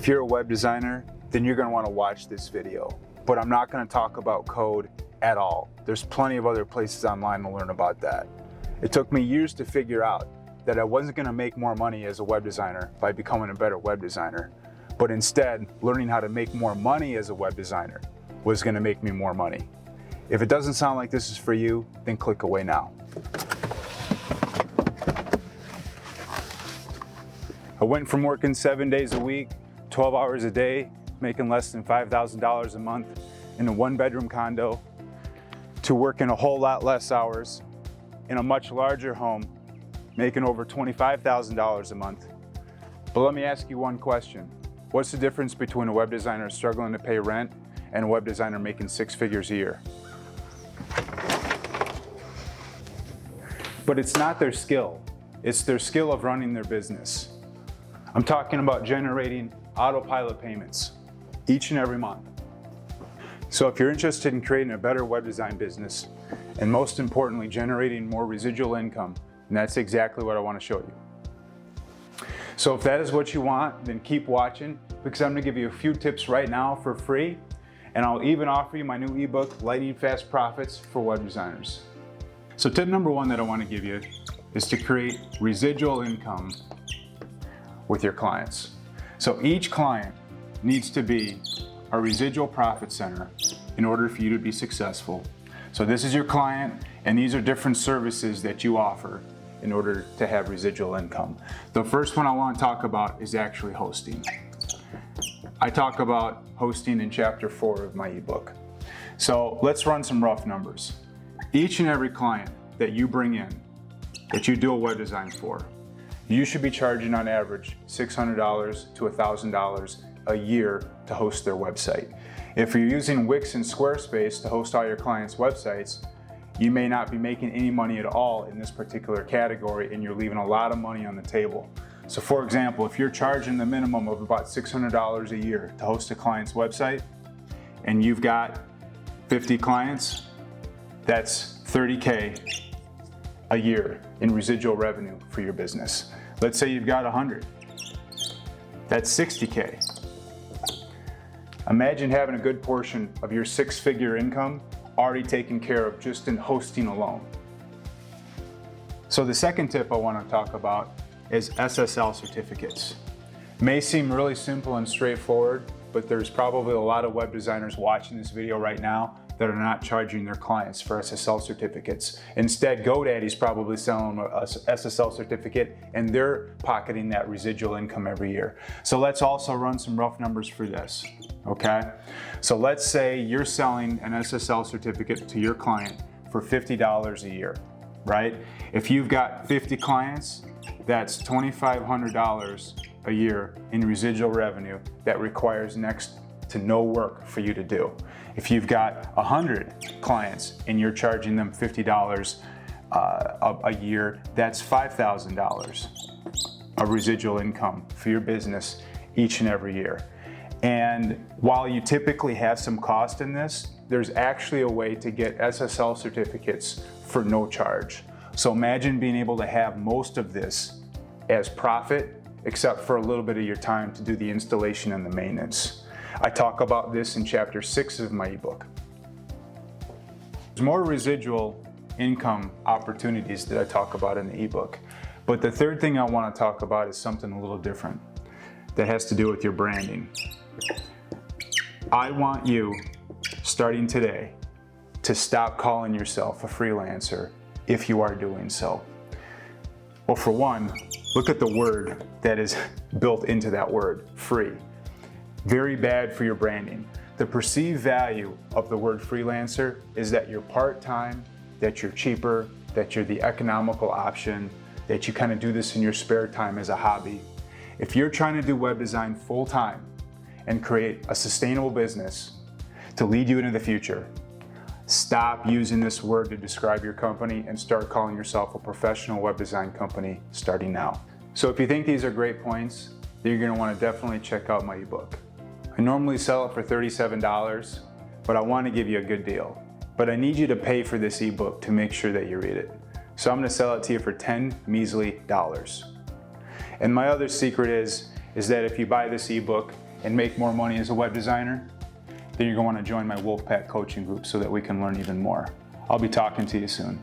If you're a web designer, then you're going to want to watch this video. But I'm not going to talk about code at all. There's plenty of other places online to learn about that. It took me years to figure out that I wasn't going to make more money as a web designer by becoming a better web designer, but instead learning how to make more money as a web designer was going to make me more money. If it doesn't sound like this is for you, then click away now. I went from working 7 days a week, 12 hours a day, making less than $5,000 a month in a one-bedroom condo, to working a whole lot less hours in a much larger home, making over $25,000 a month. But let me ask you one question. What's the difference between a web designer struggling to pay rent and a web designer making 6 figures a year? But it's not their skill. It's their skill of running their business. I'm talking about generating autopilot payments each and every month. So if you're interested in creating a better web design business, and most importantly, generating more residual income, and that's exactly what I want to show you. So if that is what you want, then keep watching, because I'm going to give you a few tips right now for free, and I'll even offer you my new ebook, Lightning Fast Profits for Web Designers. So tip number one that I want to give you is to create residual income with your clients. So each client needs to be a residual profit center in order for you to be successful. So this is your client, and these are different services that you offer in order to have residual income. The first one I want to talk about is actually hosting. I talk about hosting in chapter 4 of my ebook. So let's run some rough numbers. Each and every client that you bring in, that you do a web design for, you should be charging on average $600 to $1,000 a year to host their website. If you're using Wix and Squarespace to host all your clients' websites, you may not be making any money at all in this particular category, and you're leaving a lot of money on the table. So for example, if you're charging the minimum of about $600 a year to host a client's website, and you've got 50 clients, that's $30K a year in residual revenue for your business. Let's say you've got 100. That's $60K. Imagine having a good portion of your 6-figure income already taken care of just in hosting alone. So the second tip I want to talk about is SSL certificates. May seem really simple and straightforward, but there's probably a lot of web designers watching this video right now that are not charging their clients for SSL certificates. Instead, GoDaddy's probably selling a SSL certificate, and they're pocketing that residual income every year. So let's also run some rough numbers for this, okay? So let's say you're selling an SSL certificate to your client for $50 a year, right? If you've got 50 clients, that's $2,500 a year in residual revenue that requires next to no work for you to do. If you've got 100 clients and you're charging them $50 a year, that's $5,000 of residual income for your business each and every year. And while you typically have some cost in this, there's actually a way to get SSL certificates for no charge. So imagine being able to have most of this as profit, except for a little bit of your time to do the installation and the maintenance. I talk about this in chapter 6 of my ebook. There's more residual income opportunities that I talk about in the ebook. But the third thing I want to talk about is something a little different that has to do with your branding. I want you, starting today, to stop calling yourself a freelancer if you are doing so. Well, for one, look at the word that is built into that word, free. Very bad for your branding. The perceived value of the word freelancer is that you're part-time, that you're cheaper, that you're the economical option, that you kind of do this in your spare time as a hobby. If you're trying to do web design full-time and create a sustainable business to lead you into the future, stop using this word to describe your company and start calling yourself a professional web design company starting now. So if you think these are great points, then you're going to want to definitely check out my ebook. I normally sell it for $37, but I want to give you a good deal. But I need you to pay for this ebook to make sure that you read it. So I'm going to sell it to you for $10 measly. And my other secret is that if you buy this ebook and make more money as a web designer, then you're going to want to join my Wolfpack coaching group so that we can learn even more. I'll be talking to you soon.